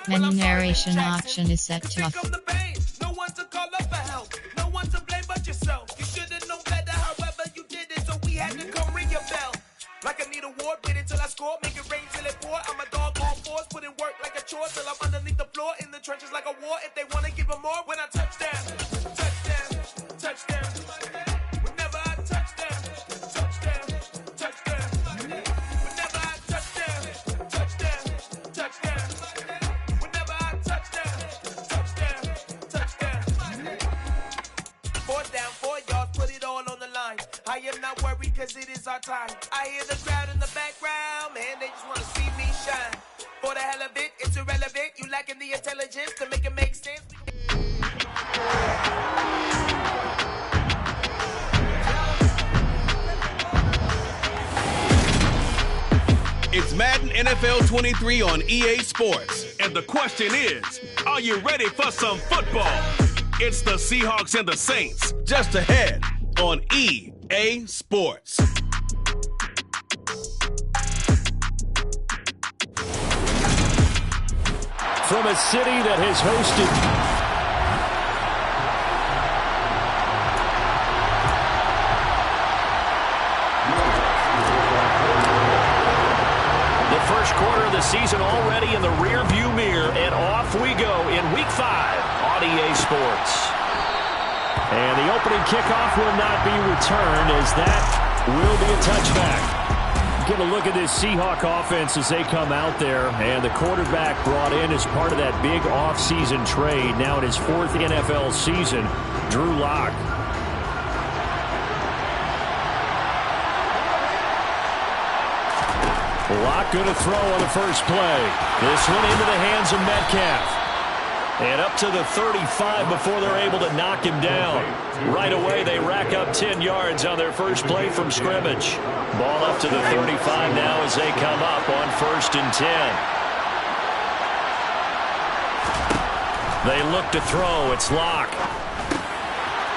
Menu narration option is set to off. No one to call up for help. No one to blame but yourself. You should have known better, however you did it, so we had to come ring your bell. Like I need a war, beat it till I score, make it rain till it pour. I'm a dog on force, put in work like a chore till I'm underneath the floor, in the trenches like a war. If they wanna give them more, when I touch down, touchdown, touchdown. Whenever I touch down, touchdown, touchdown. Whenever I touch down, touchdown, touchdown. Whenever I touch down, touchdown, touchdown. 4th down, 4 yards, put it all on the line. I am not worried cause it is our time. I hear the crowd in the background, man, they just wanna see me shine. For the hell of it, it's irrelevant. You lacking the intelligence to make it make sense. It's Madden NFL 23 on EA Sports. And the question is, are you ready for some football? It's the Seahawks and the Saints, just ahead on EA Sports. From a city that has hosted the first quarter of the season already in the rear-view mirror, and off we go in Week 5 on EA Sports. And the opening kickoff will not be returned, as that will be a touchback. Get a look at this Seahawk offense as they come out there, and the quarterback brought in as part of that big offseason trade, now in his 4th NFL season, Drew Lock. Lock going to throw on the first play. This one into the hands of Metcalf. And up to the 35 before they're able to knock him down. Right away, they rack up 10 yards on their first play from scrimmage. Ball up to the 35 now as they come up on 1st and 10. They look to throw. It's Lock.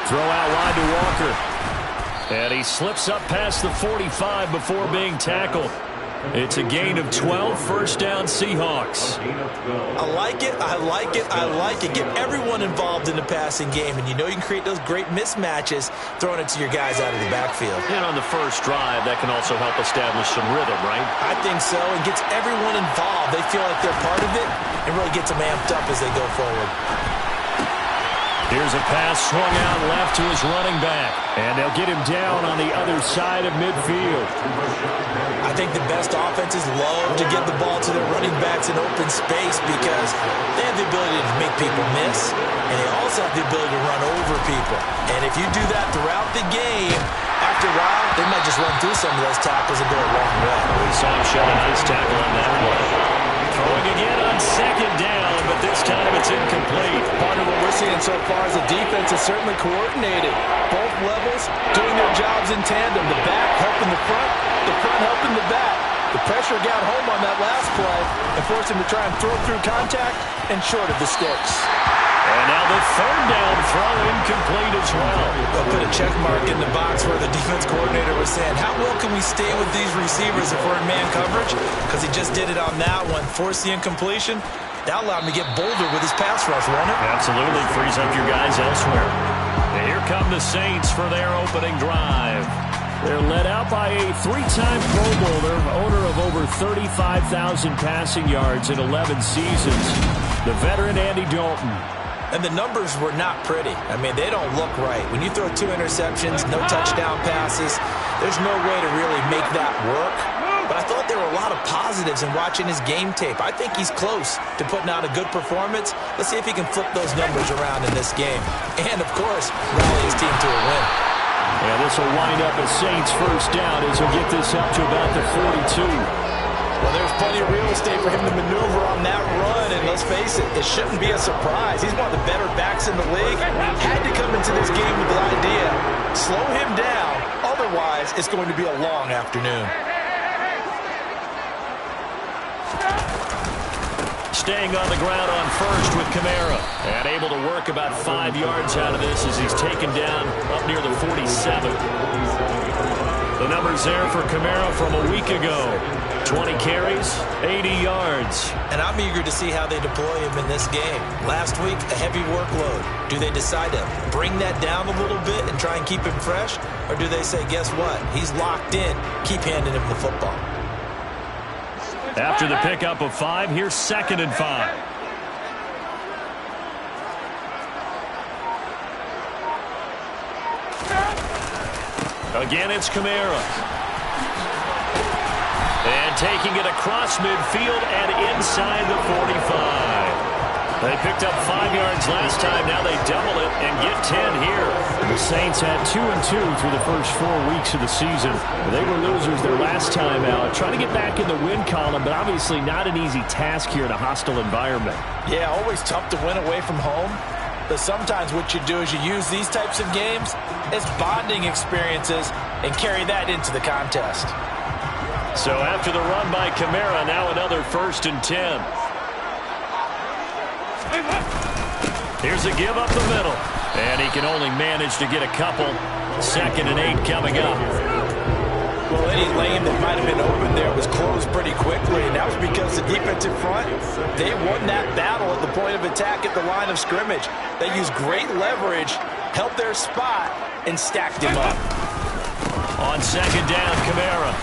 Throw out wide to Walker. And he slips up past the 45 before being tackled. It's a gain of 12, first down Seahawks. I like it, I like it, I like it. Get everyone involved in the passing game, and you know you can create those great mismatches throwing it to your guys out of the backfield. And on the first drive, that can also help establish some rhythm, right? I think so, and gets everyone involved. They feel like they're part of it, and really gets them amped up as they go forward. Here's a pass swung out left to his running back. And they'll get him down on the other side of midfield. I think the best offenses love to get the ball to their running backs in open space because they have the ability to make people miss, and they also have the ability to run over people. And if you do that throughout the game, after a while, they might just run through some of those tackles and go a long way. We saw him show a nice tackle on that one. Throwing again on 2nd down, but this time it's incomplete. Part of what we're seeing so far is the defense is certainly coordinated. Both levels doing their jobs in tandem. The back helping the front helping the back. The pressure got home on that last play and forced him to try and throw through contact and short of the sticks. And now the 3rd down throw incomplete as well. They'll put a check mark in the box where the defense coordinator was saying, how well can we stay with these receivers if we're in man coverage? Because he just did it on that one. Forced the incompletion. That allowed him to get bolder with his pass rush, won't it? Absolutely. Frees up your guys elsewhere. And here come the Saints for their opening drive. They're led out by a 3-time Pro Bowler, owner of over 35,000 passing yards in 11 seasons, the veteran Andy Dalton. And the numbers were not pretty. I mean, they don't look right. When you throw 2 interceptions, no touchdown passes, there's no way to really make that work. But I thought there were a lot of positives in watching his game tape. I think he's close to putting out a good performance. Let's see if he can flip those numbers around in this game. And, of course, rally his team to a win. Yeah, this will wind up a Saints first down as he'll get this up to about the 42. Well, there's plenty of real estate for him to maneuver on that run, and let's face it, it shouldn't be a surprise. He's one of the better backs in the league. Had to come into this game with the idea, slow him down, otherwise it's going to be a long afternoon. Staying on the ground on first with Kamara. And able to work about 5 yards out of this as he's taken down up near the 47. The numbers there for Kamara from a week ago. 20 carries, 80 yards. And I'm eager to see how they deploy him in this game. Last week, a heavy workload. Do they decide to bring that down a little bit and try and keep him fresh? Or do they say, guess what? He's locked in. Keep handing him the football. After the pickup of 5, here's 2nd and 5. Again, it's Kamara. And taking it across midfield and inside the 45. They picked up 5 yards last time. Now they double it and get 10 here. The Saints had 2-2 through the first 4 weeks of the season. They were losers their last time out. Trying to get back in the win column, but obviously not an easy task here in a hostile environment. Yeah, always tough to win away from home. But sometimes what you do is you use these types of games as bonding experiences and carry that into the contest. So after the run by Kamara, now another 1st and 10. Here's a give up the middle. And he can only manage to get a couple. 2nd and 8 coming up. Well, any lane that might have been open there was closed pretty quickly, and that was because the defensive front, they won that battle at the point of attack at the line of scrimmage. They used great leverage, held their spot, and stacked him up. On 2nd down, Kamara.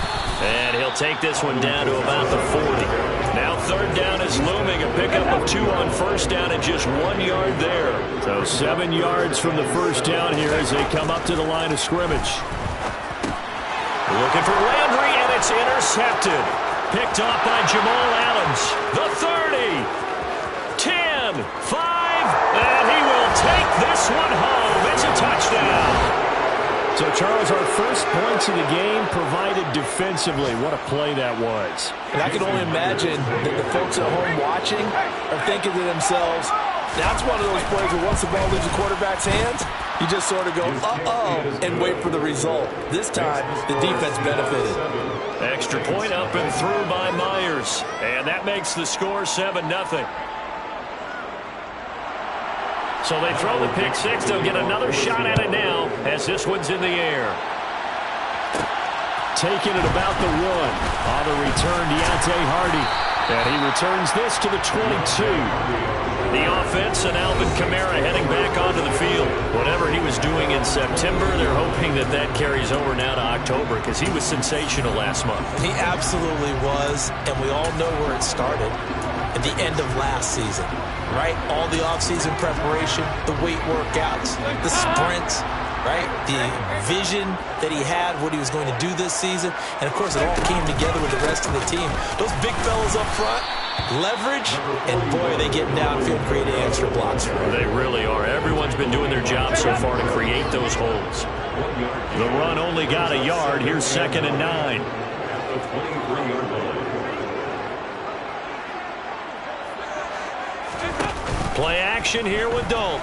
And he'll take this one down to about the 40. Now 3rd down is looming. A pickup of 2 on 1st down and just 1 yard there. So 7 yards from the 1st down here as they come up to the line of scrimmage. Looking for Landry, and it's intercepted. Picked off by Jamal Adams. The 30, 10, 5, and he will take this one home. It's a touchdown. So, Charles, our first points of the game provided defensively. What a play that was. And I can only imagine that the folks at home watching are thinking to themselves, that's one of those plays where once the ball leaves the quarterback's hands, you just sort of go, uh-oh, and wait for the result. This time, the defense benefited. Extra point up and through by Myers. And that makes the score 7-0. So they throw the pick 6. They'll get another shot at it now as this one's in the air. Taking it about the 1. On the return, Deontay Hardy. And he returns this to the 22. The offense and Alvin Kamara heading back onto the field. Whatever he was doing in September, they're hoping that that carries over now to October because he was sensational last month. He absolutely was, and we all know where it started. At the end of last season, right? All the offseason preparation, the weight workouts, the sprints, right? The vision that he had, what he was going to do this season. And, of course, it all came together with the rest of the team. Those big fellas up front, leverage, and, boy, they get downfield creating extra blocks for him. They really are. Everyone's been doing their job so far to create those holes. The run only got a yard. Here's 2nd and 9. Play action here with Dalton.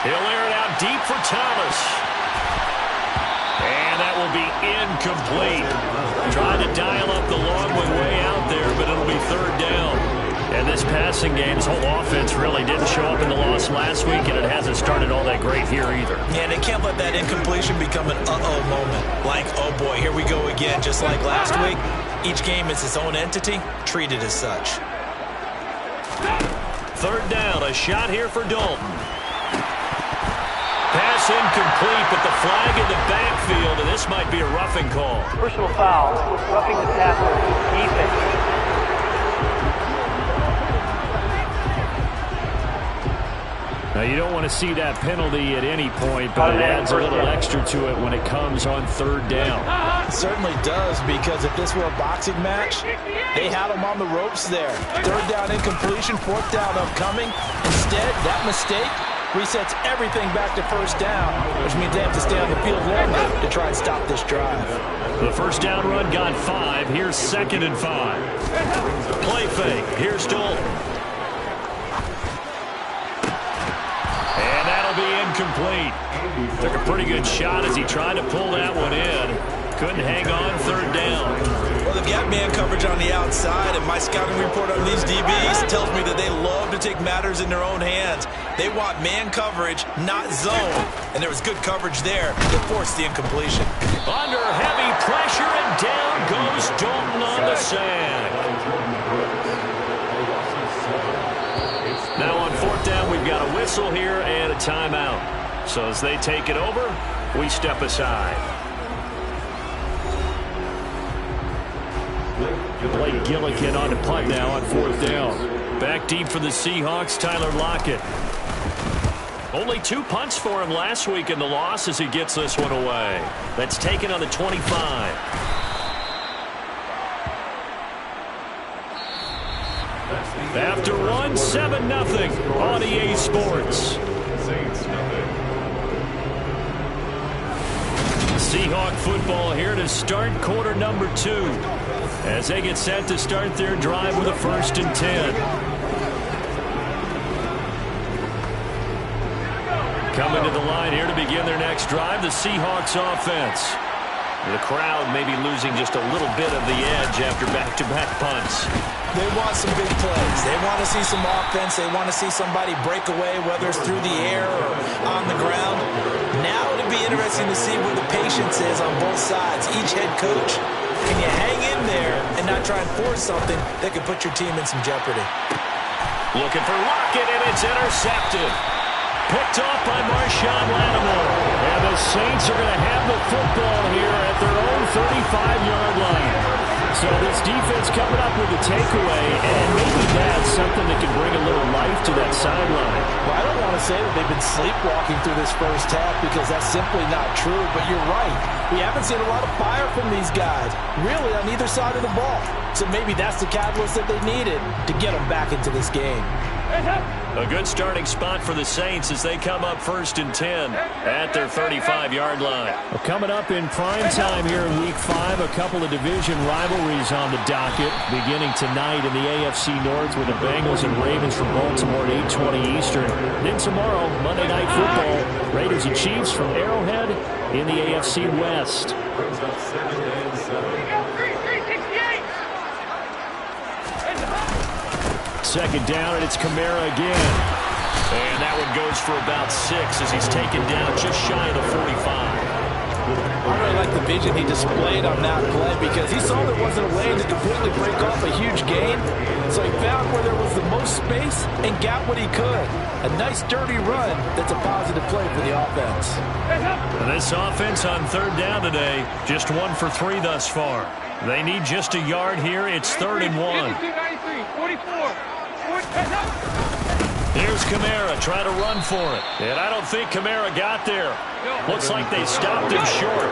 He'll air it out deep for Thomas. And that will be incomplete. Trying to dial up the long one way out there, but it'll be 3rd down. And this passing game, this whole offense really didn't show up in the loss last week, and it hasn't started all that great here either. Yeah, they can't let that incompletion become an uh-oh moment. Like, oh boy, here we go again, just like last week. Each game is its own entity, treated as such. 3rd down, a shot here for Dalton. Pass incomplete, but the flag in the backfield, and this might be a roughing call. Personal foul, roughing the passer, defense. Now, you don't want to see that penalty at any point, but it adds a little extra to it when it comes on 3rd down. It certainly does, because if this were a boxing match, they had him on the ropes there. 3rd down incompletion, 4th down upcoming. Instead, that mistake resets everything back to 1st down, which means they have to stay on the field longer to try and stop this drive. The 1st down run got 5. Here's 2nd and 5. Play fake. Here's Dalton. And that'll be incomplete. Took a pretty good shot as he tried to pull that one in. Couldn't hang on 3rd down. Well, they've got man coverage on the outside. inside, and my scouting report on these DBs tells me that they love to take matters in their own hands. They want man coverage, not zone, and there was good coverage there that forced the incompletion. Under heavy pressure, and down goes Dalton on the sand. Now on fourth down, we've got a whistle here and a timeout. So as they take it over, we step aside. Blake Gillikin on the punt now on fourth down. Back deep for the Seahawks, Tyler Lockett. Only 2 punts for him last week in the loss as he gets this one away. That's taken on the 25. After one, 7-0 on EA Sports. Seahawk football here to start quarter number 2 as they get set to start their drive with a 1st and 10. Coming to the line here to begin their next drive, the Seahawks offense. The crowd may be losing just a little bit of the edge after back-to-back punts. They want some big plays. They want to see some offense. They want to see somebody break away, whether it's through the air or on the ground. Now it'll be interesting to see where the patience is on both sides. Each head coach, can you hang in there and not try and force something that could put your team in some jeopardy? Looking for Lockett, and it's intercepted. Picked off by Marshawn Lattimore. And the Saints are going to have the football here at their own 35-yard line. So this defense coming up with a takeaway, and maybe that's something that can bring a little life to that sideline. Well, I don't want to say that they've been sleepwalking through this first half because that's simply not true, but you're right. We haven't seen a lot of fire from these guys, really on either side of the ball. So maybe that's the catalyst that they needed to get them back into this game. A good starting spot for the Saints as they come up 1st and 10 at their 35-yard line. Well, coming up in prime time here in Week 5, a couple of division rivalries on the docket, beginning tonight in the AFC North with the Bengals and Ravens from Baltimore at 8:20 Eastern. Then tomorrow, Monday Night Football, Raiders and Chiefs from Arrowhead in the AFC West. Second down, and it's Kamara again. And that one goes for about 6 as he's taken down just shy of the 45. I really like the vision he displayed on that play because he saw there wasn't a lane to completely break off a huge gain. So he found where there was the most space and got what he could. A nice, dirty run that's a positive play for the offense. And this offense on third down today, just 1 for 3 thus far. They need just a yard here. It's 3rd and 1. Here's Kamara trying to run for it. And I don't think Kamara got there. Looks like they stopped him short.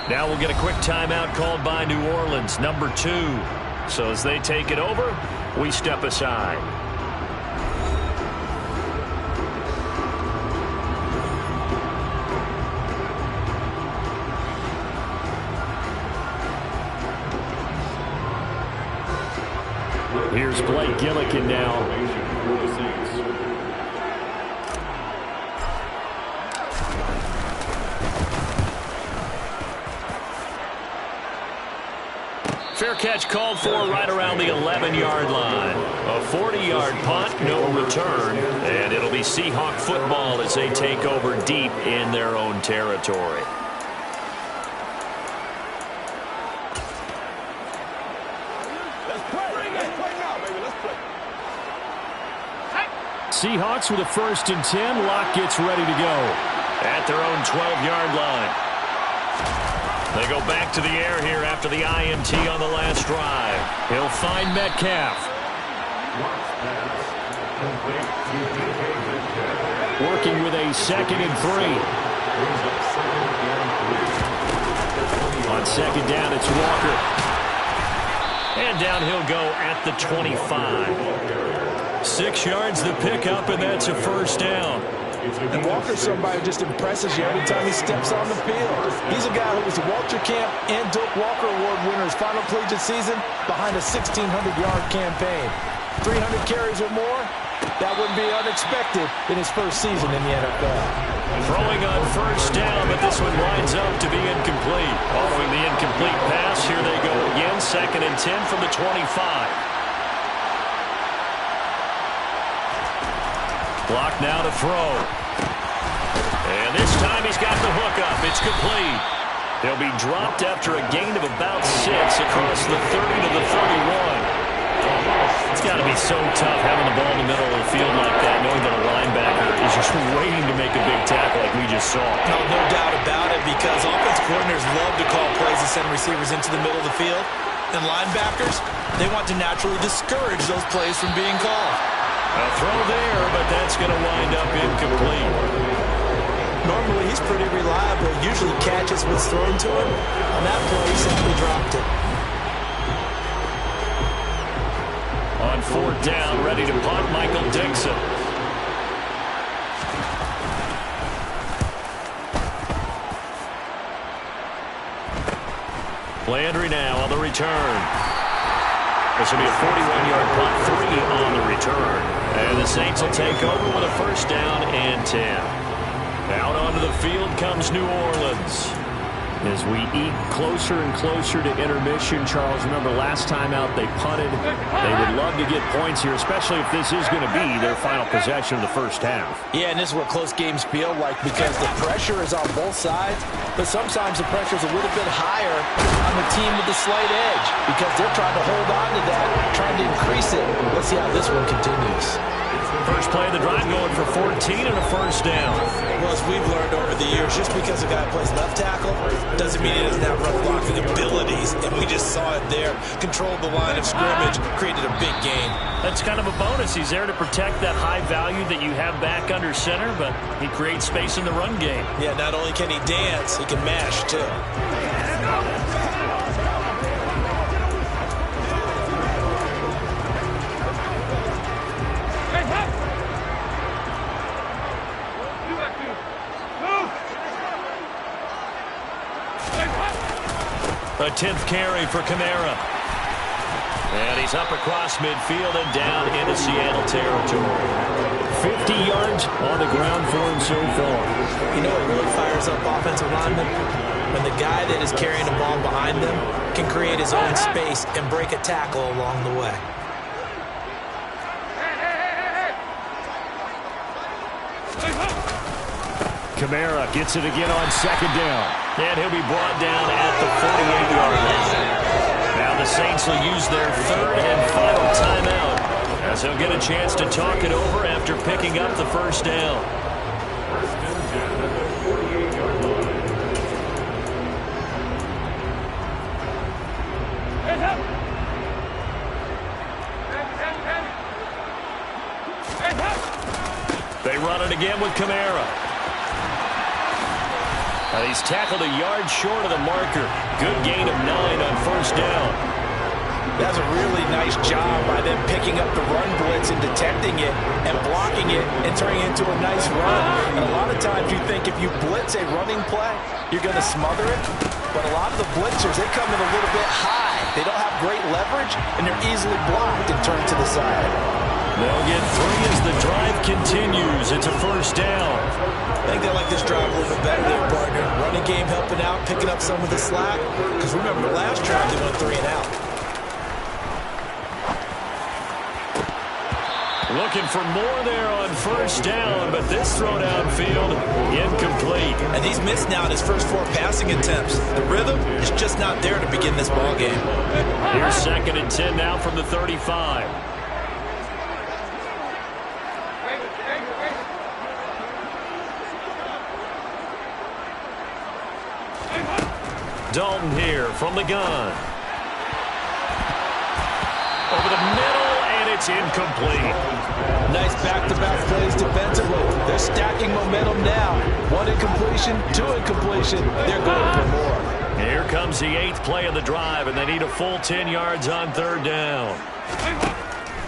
Now we'll get a quick timeout called by New Orleans, number 2. So as they take it over, we step aside. Here's Blake Gillikin now. Fair catch called for right around the 11-yard line. A 40-yard punt, no return, and it'll be Seahawk football as they take over deep in their own territory. Seahawks with a 1st and 10. Lock gets ready to go. At their own 12-yard line. They go back to the air here after the INT on the last drive. He'll find Metcalf. Working with a 2nd and 3. On 2nd down, it's Walker. And down he'll go at the 25. 6 yards the pickup, and that's a 1st down. And Walker's somebody who just impresses you every time he steps on the field. He's a guy who was the Walter Camp and Doak Walker Award winner's final collegiate season behind a 1,600-yard campaign. 300 carries or more? That wouldn't be unexpected in his first season in the NFL. Throwing on first down, but this one winds up to be incomplete. Following the incomplete pass, here they go again. 2nd and 10 from the 25. Block now to throw. And this time he's got the hook up. It's complete. He'll be dropped after a gain of about 6 across the 30 to the 31. It's got to be so tough having the ball in the middle of the field like that, knowing that a linebacker is just waiting to make a big tackle like we just saw. No doubt about it, because offensive coordinators love to call plays to send receivers into the middle of the field. And linebackers, they want to naturally discourage those plays from being called. A throw there, but that's going to wind up incomplete. Normally, he's pretty reliable. Usually catches what's thrown to him. On that play, he simply dropped it. On 4th down, ready to punt, Michael Dixon. Landry now on the return. This will be a 41-yard punt, 3 on the return. And the Saints will take over with a 1st down and 10. Out onto the field comes New Orleans. As we eat closer and closer to intermission, Charles, remember last time out they punted. They would love to get points here, especially if this is going to be their final possession of the first half. Yeah, and this is what close games feel like, because the pressure is on both sides, but sometimes the pressure is a little bit higher on the team with the slight edge, because they're trying to hold on to that, trying to increase it. Let's see how this one continues. First play of the drive going for 14 and a 1st down. Well, as we've learned over the years, just because a guy plays left tackle doesn't mean he doesn't have run blocking abilities. And we just saw it there. Controlled the line of scrimmage, created a big gain. That's kind of a bonus. He's there to protect that high value that you have back under center, but he creates space in the run game. Yeah, not only can he dance, he can mash too. A 10th carry for Kamara. And he's up across midfield and down into Seattle territory. 50 yards on the ground for him so far. You know what really fires up offensive linemen? When the guy that is carrying the ball behind them can create his own space and break a tackle along the way. Kamara gets it again on 2nd down. And he'll be brought down at the 48-yard line. Now the Saints will use their 3rd and final timeout, as they'll get a chance to talk it over after picking up the 1st down. They run it again with Kamara. He's tackled a yard short of the marker. Good gain of 9 on 1st down. That's a really nice job by them picking up the run blitz and detecting it and blocking it and turning it into a nice run. And a lot of times you think if you blitz a running play, you're going to smother it. But a lot of the blitzers, they come in a little bit high. They don't have great leverage, and they're easily blocked and turned to the side. They'll get 3 as the drive continues. It's a 1st down. I think they like this drive a little bit better there, partner. Running game helping out, picking up some of the slack. Because remember, the last drive they went 3 and out. Looking for more there on 1st down, but this throw downfield, incomplete. And he's missed now in his first 4 passing attempts. The rhythm is just not there to begin this ball game. Here's 2nd and 10 now from the 35. Dalton here from the gun. Over the middle, and it's incomplete. Nice back-to-back plays defensively. They're stacking momentum now. 1 incompletion, 2 incompletion. They're going for more. Here comes the 8th play of the drive, and they need a full 10 yards on 3rd down.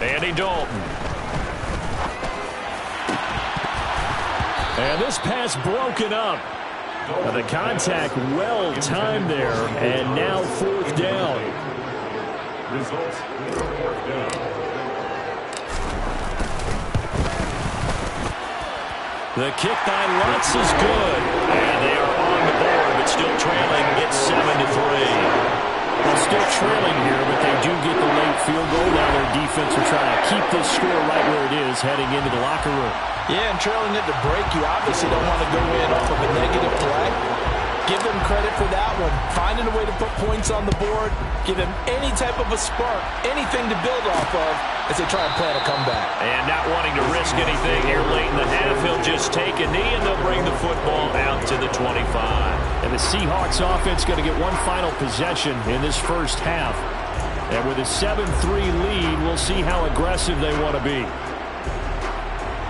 Andy Dalton. And this pass broken up. The contact well timed there, and now fourth down. The kick by Lutz is good. And they are on the board, but still trailing. It's 7-3. Well, still trailing here, but they do get the late field goal. Now their defense will try to keep this score right where it is heading into the locker room. Yeah, and trailing at the break, you obviously don't want to go in off of a negative play. Give them credit for that one. Finding a way to put points on the board. Give them any type of a spark, anything to build off of as they try and plan a comeback. And not wanting to risk anything here late in the half, he'll just take a knee and they'll bring the football out to the 25. And the Seahawks offense going to get one final possession in this first half. And with a 7-3 lead, we'll see how aggressive they want to be.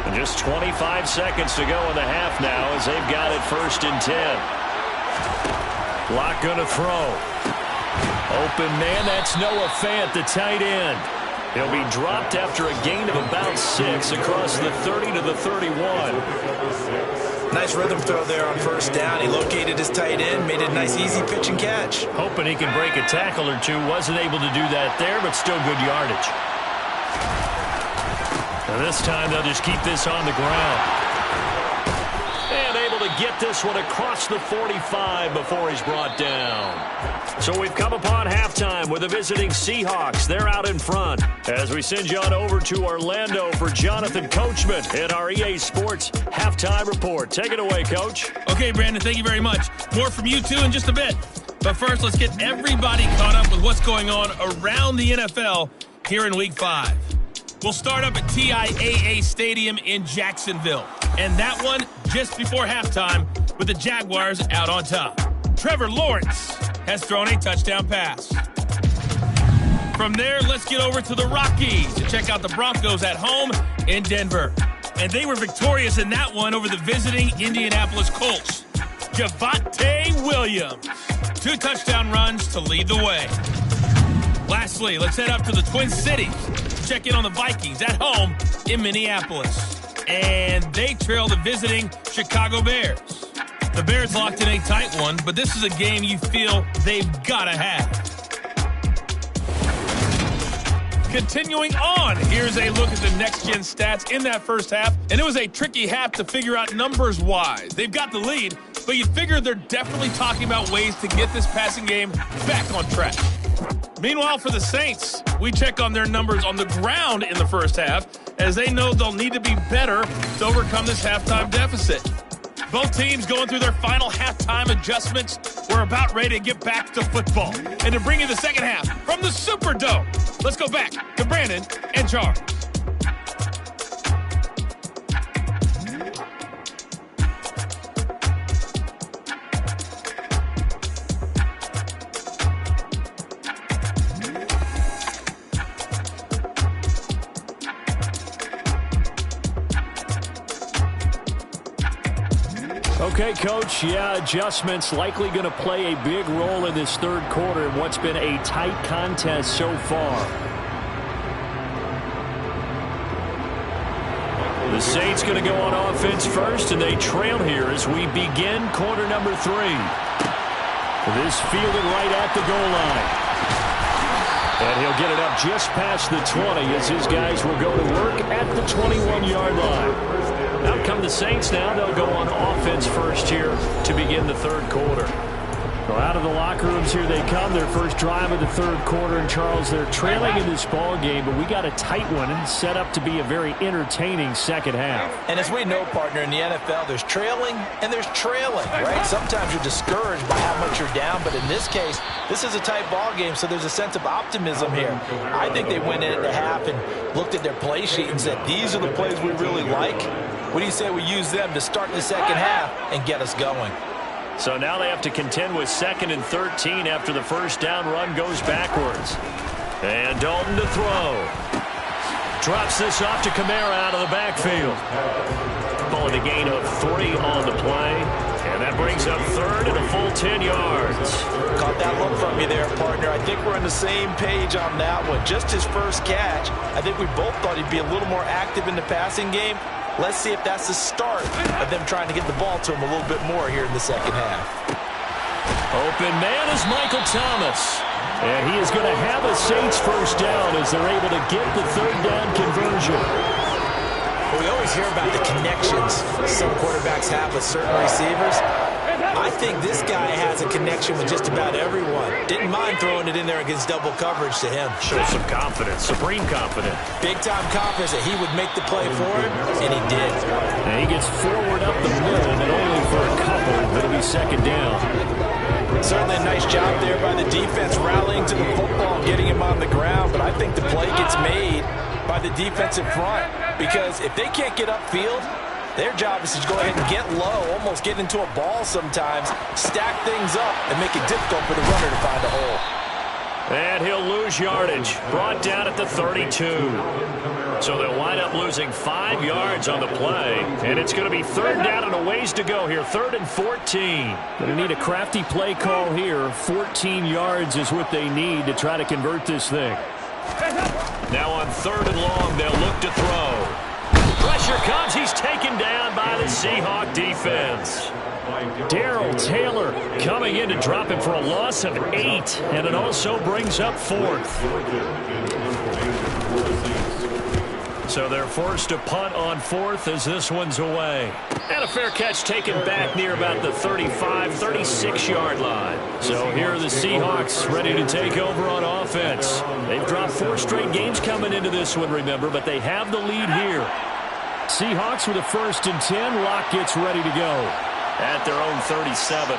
And just 25 seconds to go in the half now as they've got it 1st and 10. Lock going to throw. Open man, that's Noah Fant, the tight end. He'll be dropped after a gain of about 6 across the 30 to the 31. Nice rhythm throw there on 1st down. He located his tight end, made it a nice easy pitch and catch. Hoping he can break a tackle or two. Wasn't able to do that there, but still good yardage. And this time they'll just keep this on the ground. And able to get this one across the 45 before he's brought down. So we've come upon halftime with the visiting Seahawks. They're out in front as we send you on over to Orlando for Jonathan Coachman in our EA Sports Halftime Report. Take it away, Coach. Okay, Brandon, thank you very much. More from you two in just a bit. But first, let's get everybody caught up with what's going on around the NFL here in Week 5. We'll start up at TIAA Stadium in Jacksonville. And that one just before halftime with the Jaguars out on top. Trevor Lawrence has thrown a touchdown pass. From there, let's get over to the Rockies to check out the Broncos at home in Denver. And they were victorious in that one over the visiting Indianapolis Colts. Javonte Williams, 2 touchdown runs to lead the way. Lastly, let's head up to the Twin Cities to check in on the Vikings at home in Minneapolis. And they trail the visiting Chicago Bears. The Bears locked in a tight one, but this is a game you feel they've got to have. Continuing on, here's a look at the next-gen stats in that first half, and it was a tricky half to figure out numbers-wise. They've got the lead, but you figure they're definitely talking about ways to get this passing game back on track. Meanwhile, for the Saints, we check on their numbers on the ground in the first half, as they know they'll need to be better to overcome this halftime deficit. Both teams going through their final halftime adjustments. We're about ready to get back to football. And to bring you the second half from the Superdome, let's go back to Brandon and Charles. Okay, Coach, adjustments likely going to play a big role in this third quarter in what's been a tight contest so far. The Saints going to go on offense first, and they trail here as we begin quarter number 3. This fielded right at the goal line. And he'll get it up just past the 20 as his guys will go to work at the 21-yard line. Out come the Saints now. They'll go on offense first here to begin the third quarter. So out of the locker rooms here they come. Their first drive of the third quarter. And Charles, they're trailing in this ball game, but we got a tight one and set up to be a very entertaining second half. And as we know, partner, in the NFL, there's trailing and there's trailing, right? Sometimes you're discouraged by how much you're down, but in this case, this is a tight ball game, so there's a sense of optimism here. I think they went into half and looked at their play sheet and said, these are the plays we really like. What do you say we use them to start the second half and get us going? So now they have to contend with 2nd and 13 after the first down run goes backwards. And Dalton to throw. Drops this off to Kamara out of the backfield. Pulling a gain of 3 on the play. And that brings up 3rd and a full 10 yards. Caught that look from you there, partner. I think we're on the same page on that one. Just his first catch. I think we both thought he'd be a little more active in the passing game. Let's see if that's the start of them trying to get the ball to him a little bit more here in the second half. Open man is Michael Thomas. And he is going to have a Saints first down as they're able to get the third down conversion. Well, we always hear about the connections some quarterbacks have with certain receivers. I think this guy has a connection with just about everyone. Didn't mind throwing it in there against double coverage to him. Shows some confidence, supreme confidence. Big-time confidence that he would make the play for him, and he did. And he gets forward up the middle, but only for a couple. It'll be second down. Certainly a nice job there by the defense rallying to the football and getting him on the ground, but I think the play gets made by the defensive front because if they can't get upfield, their job is to go ahead and get low, almost get into a ball sometimes, stack things up, and make it difficult for the runner to find a hole. And he'll lose yardage. Brought down at the 32. So they'll wind up losing 5 yards on the play. And it's going to be third down and a ways to go here. 3rd and 14. Going to need a crafty play call here. 14 yards is what they need to try to convert this thing. Now on 3rd and long, they'll look to throw. Pressure comes. He's taken down by the Seahawk defense. Darrell Taylor coming in to drop him for a loss of 8, and it also brings up 4th. So they're forced to punt on 4th as this one's away. And a fair catch taken back near about the 35, 36-yard line. So here are the Seahawks ready to take over on offense. They've dropped 4 straight games coming into this one, remember, but they have the lead here. Seahawks with a 1st and 10. Locke gets ready to go. At their own 37.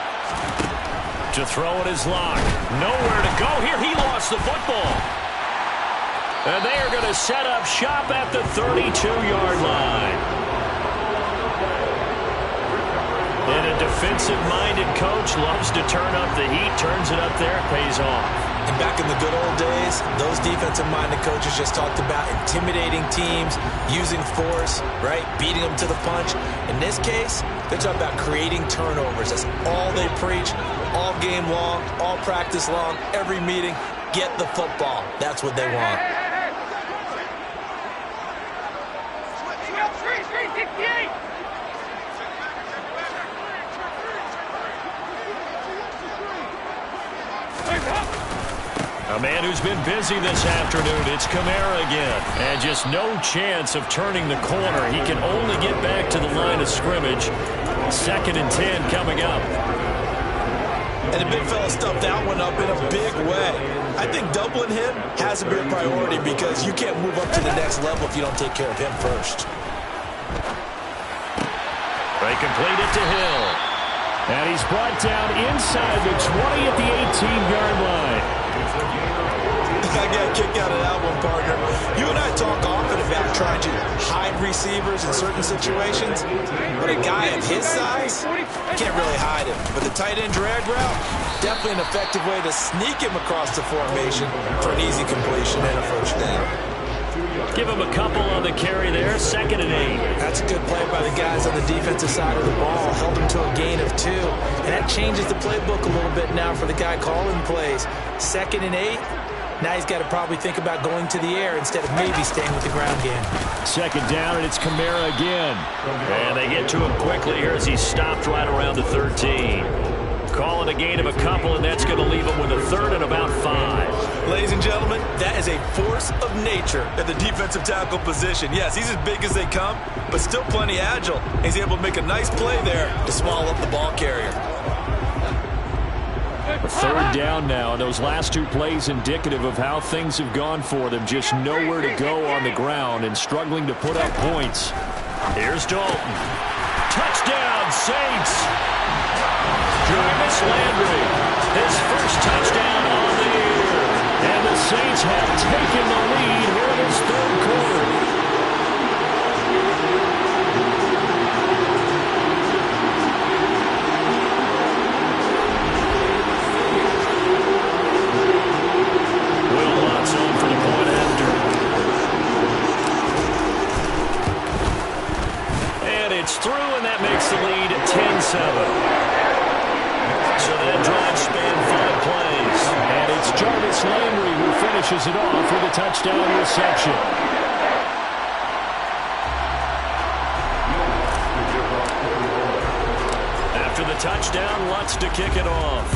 To throw it is Locke. Nowhere to go here. He lost the football. And they are going to set up shop at the 32-yard line. And a defensive-minded coach loves to turn up the heat, turns it up there, pays off. And back in the good old days, those defensive-minded coaches just talked about intimidating teams, using force, right, beating them to the punch. In this case, they're talking about creating turnovers. That's all they preach, all game long, all practice long, every meeting. Get the football. That's what they want. A man who's been busy this afternoon, it's Kamara again. And just no chance of turning the corner. He can only get back to the line of scrimmage. 2nd and 10 coming up. And the big fella stuffed that one up in a big way. I think doubling him has to be a priority because you can't move up to the next level if you don't take care of him first. They complete it to Hill. And he's brought down inside the 20 at the 18-yard line. I got a kick out of that one, partner. You and I talk often about trying to hide receivers in certain situations, but a guy of his size, can't really hide him. But the tight end drag route, definitely an effective way to sneak him across the formation for an easy completion and a first down. Give him a couple on the carry there, 2nd and 8. That's a good play by the guys on the defensive side of the ball. Held him to a gain of 2. And that changes the playbook a little bit now for the guy calling plays. 2nd and 8. Now he's got to probably think about going to the air instead of maybe staying with the ground game. 2nd down, and it's Kamara again. And they get to him quickly here as he's stopped right around the 13. Calling a gain of a couple, and that's going to leave him with a 3rd and about 5. Ladies and gentlemen, that is a force of nature at the defensive tackle position. Yes, he's as big as they come, but still plenty agile. He's able to make a nice play there to small up the ball carrier. 3rd down now, and those last 2 plays indicative of how things have gone for them. Just nowhere to go on the ground and struggling to put up points. Here's Dalton. Touchdown, Saints! Jarvis Landry, his first touchdown on the year. And the Saints have taken the lead here in this 3rd quarter. It's through, and that makes the lead 10-7. So that drive span 5 plays. And it's Jarvis Landry who finishes it off with a touchdown reception. touchdown, Lutz to kick it off.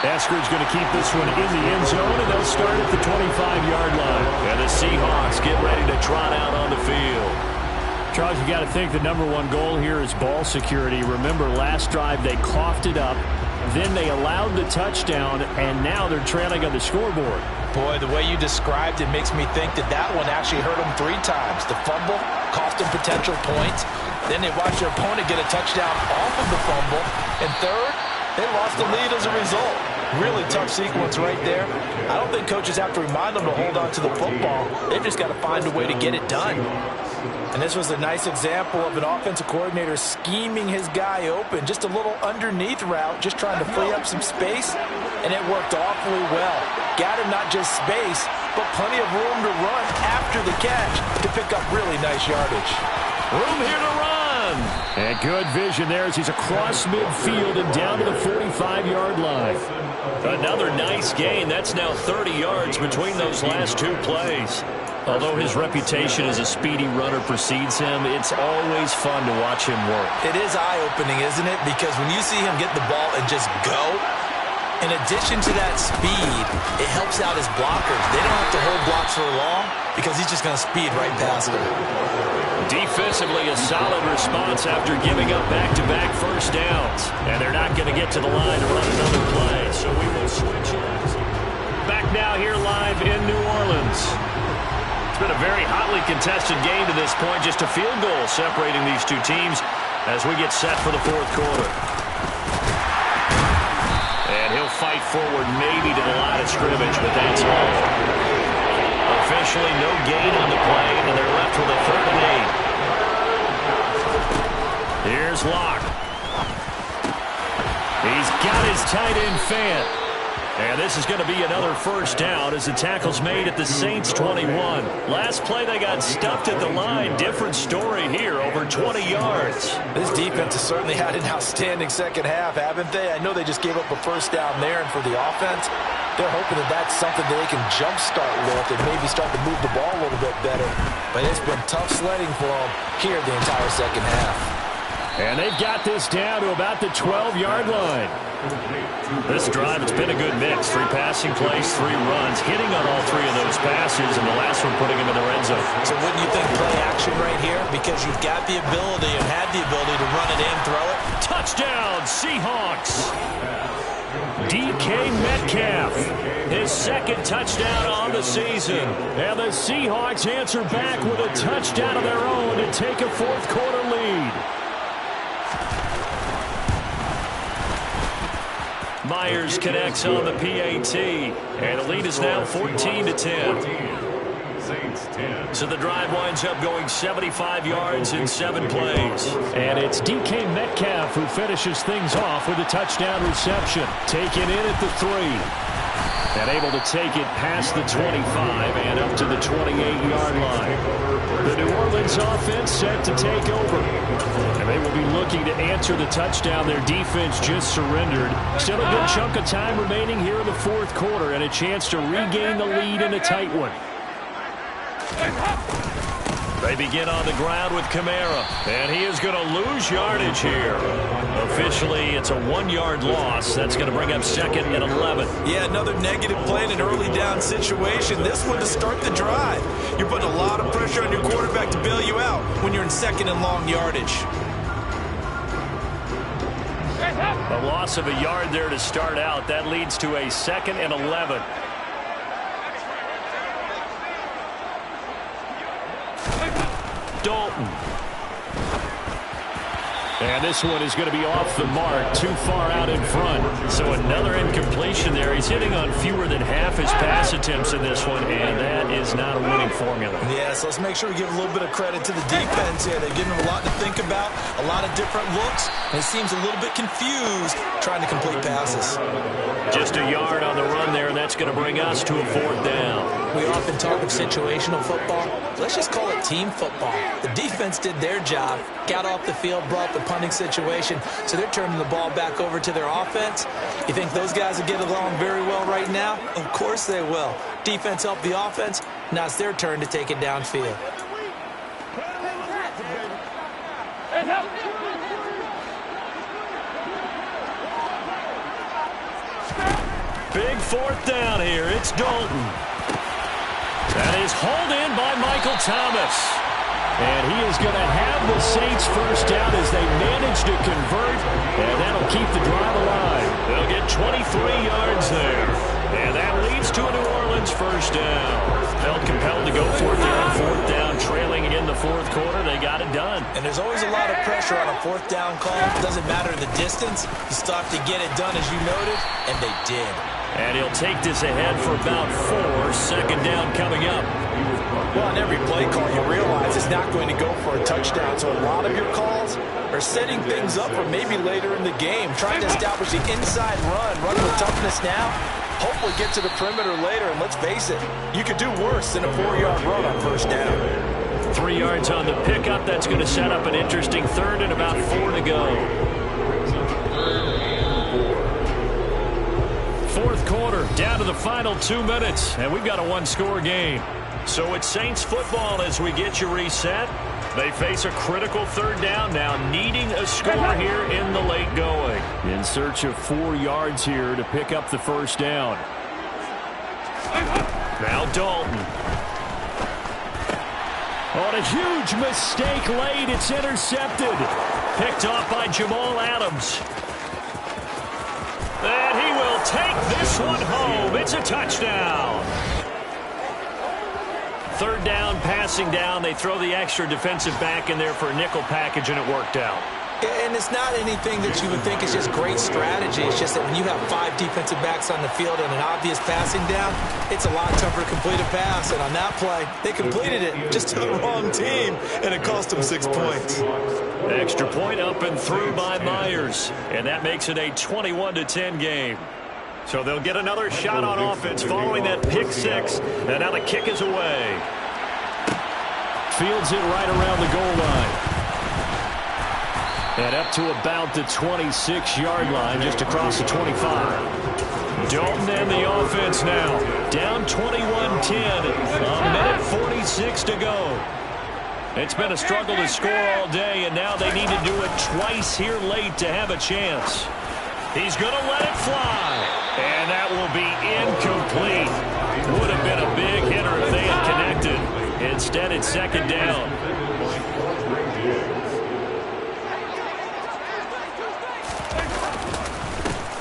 Esker's going to keep this one in the end zone, and they'll start at the 25-yard line. And the Seahawks get ready to trot out on the field. Charles, you got to think the #1 goal here is ball security. Remember, last drive they coughed it up, then they allowed the touchdown, and now they're trailing on the scoreboard. Boy, the way you described it makes me think that one actually hurt them 3 times. The fumble cost them potential points. Then they watched their opponent get a touchdown off of the fumble. And third, they lost the lead as a result. Really tough sequence right there. I don't think coaches have to remind them to hold on to the football. They've just got to find a way to get it done. And this was a nice example of an offensive coordinator scheming his guy open. Just a little underneath route, just trying to free up some space. And it worked awfully well. Got him not just space, but plenty of room to run after the catch to pick up really nice yardage. Room here to run. And good vision there as he's across midfield and down to the 45-yard line. Another nice gain. That's now 30 yards between those last 2 plays. Although his reputation as a speedy runner precedes him, it's always fun to watch him work. It is eye-opening, isn't it? Because when you see him get the ball and just go, in addition to that speed, it helps out his blockers. They don't have to hold blocks for long because he's just going to speed right past them. Defensively, a solid response after giving up back-to-back first downs. And they're not going to get to the line to run another play, so we will switch it. Back now here live in New Orleans. It's been a very hotly contested game to this point. Just a field goal separating these two teams as we get set for the 4th quarter. And he'll fight forward maybe to the line of scrimmage, but that's all. Officially no gain on the play, and they're left with a 3rd and 8. Here's Locke. He's got his tight end fan. And this is going to be another first down as the tackle's made at the Saints 21. Last play they got stuffed at the line. Different story here, over 20 yards. This defense has certainly had an outstanding second half, haven't they? I know they just gave up a first down there, and for the offense, they're hoping that that's something that they can jumpstart with and maybe start to move the ball a little bit better. But it's been tough sledding for them here the entire second half. And they've got this down to about the 12-yard line. This drive, it's been a good mix. 3 passing plays, 3 runs, hitting on all 3 of those passes, and the last one putting him in the red zone. So wouldn't you think play action right here? Because you've got the ability and had the ability to run it in, throw it. Touchdown, Seahawks! DK Metcalf, his 2nd touchdown on the season. And the Seahawks answer back with a touchdown of their own to take a 4th quarter lead. Myers connects on the PAT, and the lead is now 14-10. So the drive winds up going 75 yards in 7 plays. And it's DK Metcalf who finishes things off with a touchdown reception. Taken in at the 3. And able to take it past the 25 and up to the 28-yard line. The New Orleans offense set to take over. And they will be looking to answer the touchdown their defense just surrendered. Still a good chunk of time remaining here in the 4th quarter and a chance to regain the lead in a tight one. They begin on the ground with Kamara, and he is going to lose yardage here. Officially, it's a 1-yard loss. That's going to bring up 2nd and 11. Yeah, another negative play in an early down situation. This one to start the drive. You're putting a lot of pressure on your quarterback to bail you out when you're in 2nd and long yardage. A loss of a yard there to start out. That leads to a 2nd and 11. Dalton. And this one is going to be off the mark, too far out in front. So another incompletion there. He's hitting on fewer than half his pass attempts in this one, and that is not a winning formula. Yeah, so let's make sure we give a little bit of credit to the defense here. They've given him a lot to think about, a lot of different looks, and it seems a little bit confused trying to complete passes. Just a yard on the run there, and that's going to bring us to a 4th down. We often talk of situational football. Let's just call it team football. The defense did their job, got off the field, brought the punting situation, so they're turning the ball back over to their offense. You think those guys will get along very well right now? Of course they will. Defense helped the offense. Now it's their turn to take it downfield. Big fourth down here. It's Dalton. That is hauled in by Michael Thomas. And he is going to have the Saints first down as they manage to convert. And that'll keep the drive alive. They'll get 23 yards there. And that leads to a New Orleans first down. Felt compelled to go for it there on fourth down, trailing in the fourth quarter. They got it done. And there's always a lot of pressure on a fourth down call. It doesn't matter the distance. You still have to get it done, as you noted, and they did. And he'll take this ahead for about 4. Second down coming up. Well, on every play call, you realize it's not going to go for a touchdown. So a lot of your calls are setting things up for maybe later in the game, trying to establish the inside run with toughness now. Hopefully get to the perimeter later, and let's face it, you could do worse than a 4-yard run on first down. 3 yards on the pickup. That's going to set up an interesting third and about 4 to go. Fourth quarter, down to the final 2 minutes, and we've got a one-score game. So it's Saints football as we get you reset. They face a critical third down now, needing a score here in the late going. In search of 4 yards here to pick up the first down. Now Dalton. On a huge mistake late, it's intercepted. Picked off by Jamal Adams. And he will take this one home. It's a touchdown. Third down, passing down. They throw the extra defensive back in there for a nickel package, and it worked out. And it's not anything that you would think is just great strategy. It's just that when you have 5 defensive backs on the field and an obvious passing down, it's a lot tougher to complete a pass. And on that play, they completed it just to the wrong team, and it cost them 6 points. Extra point up and through by Myers, and that makes it a 21-10 game. So they'll get another shot on offense following that pick 6, and now the kick is away. Fields it right around the goal line. And up to about the 26-yard line, just across the 25. Dalton and the offense now. Down 21-10, a minute 46 to go. It's been a struggle to score all day, and now they need to do it twice here late to have a chance. He's going to let it fly, and that will be incomplete. Would have been a big hitter if they had connected. Instead, it's second down.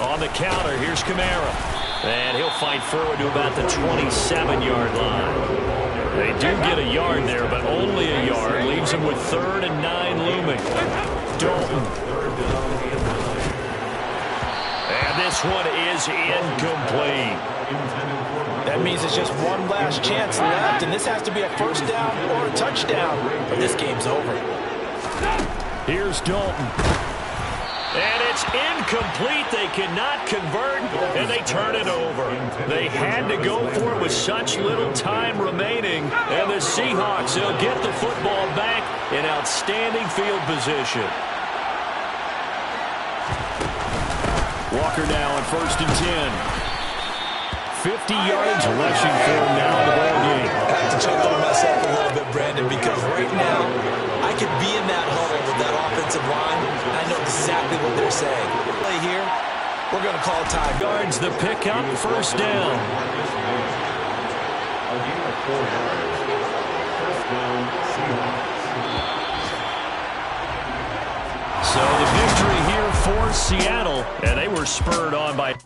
On the counter, here's Kamara. And he'll fight forward to about the 27-yard line. They do get a yard there, but only a yard. Leaves them with 3rd and 9 looming. Dalton. And this one is incomplete. That means it's just one last chance left, and this has to be a first down or a touchdown, or this game's over. Here's Dalton. And it's incomplete. They cannot convert, and they turn it over. They had to go for it with such little time remaining. And the Seahawks, they'll get the football back in outstanding field position. Walker now on 1st and 10. 50 yards rushing for him now in the ball game. I have to chuckle to myself a little bit, Brandon, because right now I could be in that huddle with that offensive line, and I know exactly what they're saying. Play here, we're going to call time. Yards the pickup, first down. So the victory here for Seattle, and they were spurred on by